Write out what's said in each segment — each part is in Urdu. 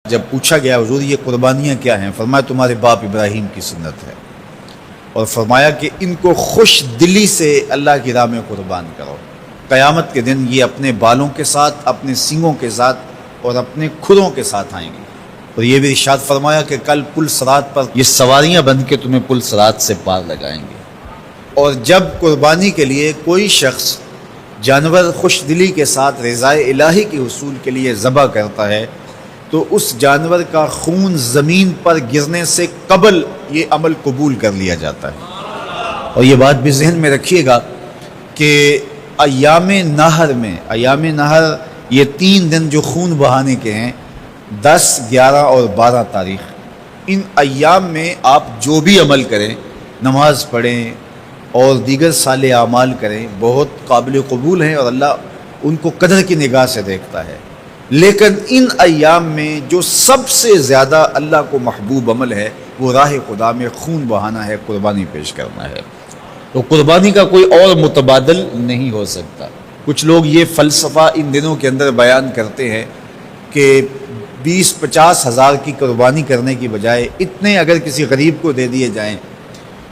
جب پوچھا گیا حضور یہ قربانیاں کیا ہیں، فرمایا تمہارے باپ ابراہیم کی سنت ہے، اور فرمایا کہ ان کو خوش دلی سے اللہ کی راہ میں قربان کرو۔ قیامت کے دن یہ اپنے بالوں کے ساتھ، اپنے سینگوں کے ساتھ اور اپنے کھروں کے ساتھ آئیں گے، اور یہ بھی ارشاد فرمایا کہ کل پل صراط پر یہ سواریاں بن کے تمہیں پل صراط سے پار لگائیں گے۔ اور جب قربانی کے لیے کوئی شخص جانور خوش دلی کے ساتھ رضائے الہی کے حصول کے لیے ذبح کرتا ہے تو اس جانور کا خون زمین پر گرنے سے قبل یہ عمل قبول کر لیا جاتا ہے۔ اور یہ بات بھی ذہن میں رکھیے گا کہ ایام نہر یہ 3 دن جو خون بہانے کے ہیں، 10، 11 اور 12 تاریخ، ان ایام میں آپ جو بھی عمل کریں، نماز پڑھیں اور دیگر صالح اعمال کریں، بہت قابل قبول ہیں اور اللہ ان کو قدر کی نگاہ سے دیکھتا ہے۔ لیکن ان ایام میں جو سب سے زیادہ اللہ کو محبوب عمل ہے وہ راہ خدا میں خون بہانا ہے، قربانی پیش کرنا ہے۔ تو قربانی کا کوئی اور متبادل نہیں ہو سکتا۔ کچھ لوگ یہ فلسفہ ان دنوں کے اندر بیان کرتے ہیں کہ 20-50 ہزار کی قربانی کرنے کی بجائے اتنے اگر کسی غریب کو دے دیے جائیں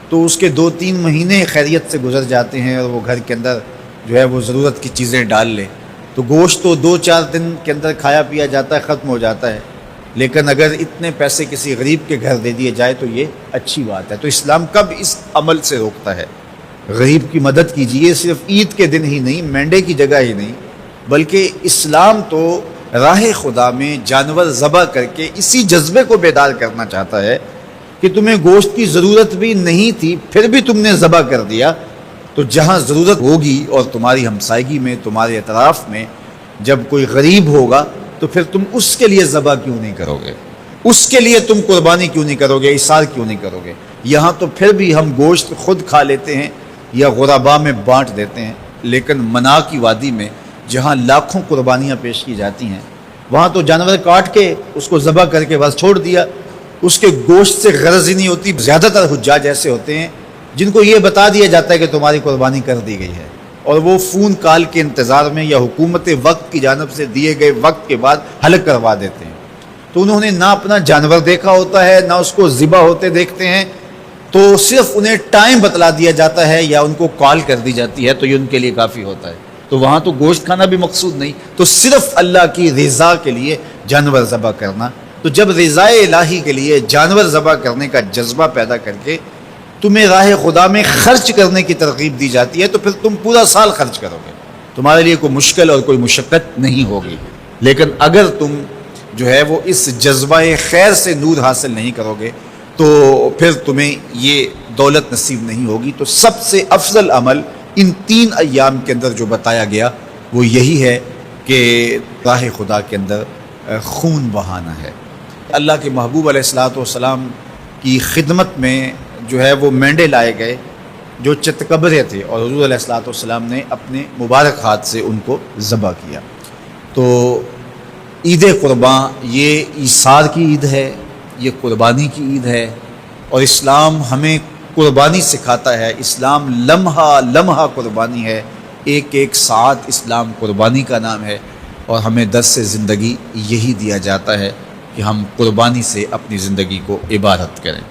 تو اس کے 2-3 مہینے خیریت سے گزر جاتے ہیں، اور وہ گھر کے اندر جو ہے وہ ضرورت کی چیزیں ڈال لے تو گوشت تو 2-4 دن کے اندر کھایا پیا جاتا ہے، ختم ہو جاتا ہے۔ لیکن اگر اتنے پیسے کسی غریب کے گھر دے دیے جائے تو یہ اچھی بات ہے۔ تو اسلام کب اس عمل سے روکتا ہے؟ غریب کی مدد کیجیے، صرف عید کے دن ہی نہیں، مینڈے کی جگہ ہی نہیں، بلکہ اسلام تو راہ خدا میں جانور ذبح کر کے اسی جذبے کو بیدار کرنا چاہتا ہے کہ تمہیں گوشت کی ضرورت بھی نہیں تھی پھر بھی تم نے ذبح کر دیا، تو جہاں ضرورت ہوگی اور تمہاری ہمسائیگی میں، تمہارے اطراف میں جب کوئی غریب ہوگا تو پھر تم اس کے لیے ذبح کیوں نہیں کرو گے؟ اس کے لیے تم قربانی کیوں نہیں کرو گے؟ ایثار کیوں نہیں کرو گے؟ یہاں تو پھر بھی ہم گوشت خود کھا لیتے ہیں یا غرباء میں بانٹ دیتے ہیں، لیکن منا کی وادی میں جہاں لاکھوں قربانیاں پیش کی جاتی ہیں وہاں تو جانور کاٹ کے اس کو ذبح کر کے بس چھوڑ دیا، اس کے گوشت سے غرض ہی نہیں ہوتی۔ زیادہ تر حجاج ایسے ہوتے ہیں جن کو یہ بتا دیا جاتا ہے کہ تمہاری قربانی کر دی گئی ہے، اور وہ فون کال کے انتظار میں یا حکومت وقت کی جانب سے دیے گئے وقت کے بعد حلق کروا دیتے ہیں۔ تو انہوں نے نہ اپنا جانور دیکھا ہوتا ہے، نہ اس کو ذبح ہوتے دیکھتے ہیں، تو صرف انہیں ٹائم بتلا دیا جاتا ہے یا ان کو کال کر دی جاتی ہے تو یہ ان کے لیے کافی ہوتا ہے۔ تو وہاں تو گوشت کھانا بھی مقصود نہیں، تو صرف اللہ کی رضا کے لیے جانور ذبح کرنا۔ تو جب رضائے الہی کے لیے جانور ذبح کرنے کا جذبہ پیدا کر کے تمہیں راہ خدا میں خرچ کرنے کی ترغیب دی جاتی ہے تو پھر تم پورا سال خرچ کرو گے، تمہارے لیے کوئی مشکل اور کوئی مشقت نہیں ہوگی۔ لیکن اگر تم جو ہے وہ اس جذبہ خیر سے نور حاصل نہیں کرو گے تو پھر تمہیں یہ دولت نصیب نہیں ہوگی۔ تو سب سے افضل عمل ان 3 ایام کے اندر جو بتایا گیا وہ یہی ہے کہ راہ خدا کے اندر خون بہانا ہے۔ اللہ کے محبوب علیہ الصلوۃ والسلام کی خدمت میں جو ہے وہ مینڈے لائے گئے جو چتکبرے تھے، اور حضور علیہ الصلوۃ والسلام نے اپنے مبارک ہاتھ سے ان کو ذبح کیا۔ تو عید قرباں یہ ایثار کی عید ہے، یہ قربانی کی عید ہے، اور اسلام ہمیں قربانی سکھاتا ہے۔ اسلام لمحہ لمحہ قربانی ہے، ایک ایک ساعت اسلام قربانی کا نام ہے، اور ہمیں درس زندگی یہی دیا جاتا ہے کہ ہم قربانی سے اپنی زندگی کو عبادت کریں۔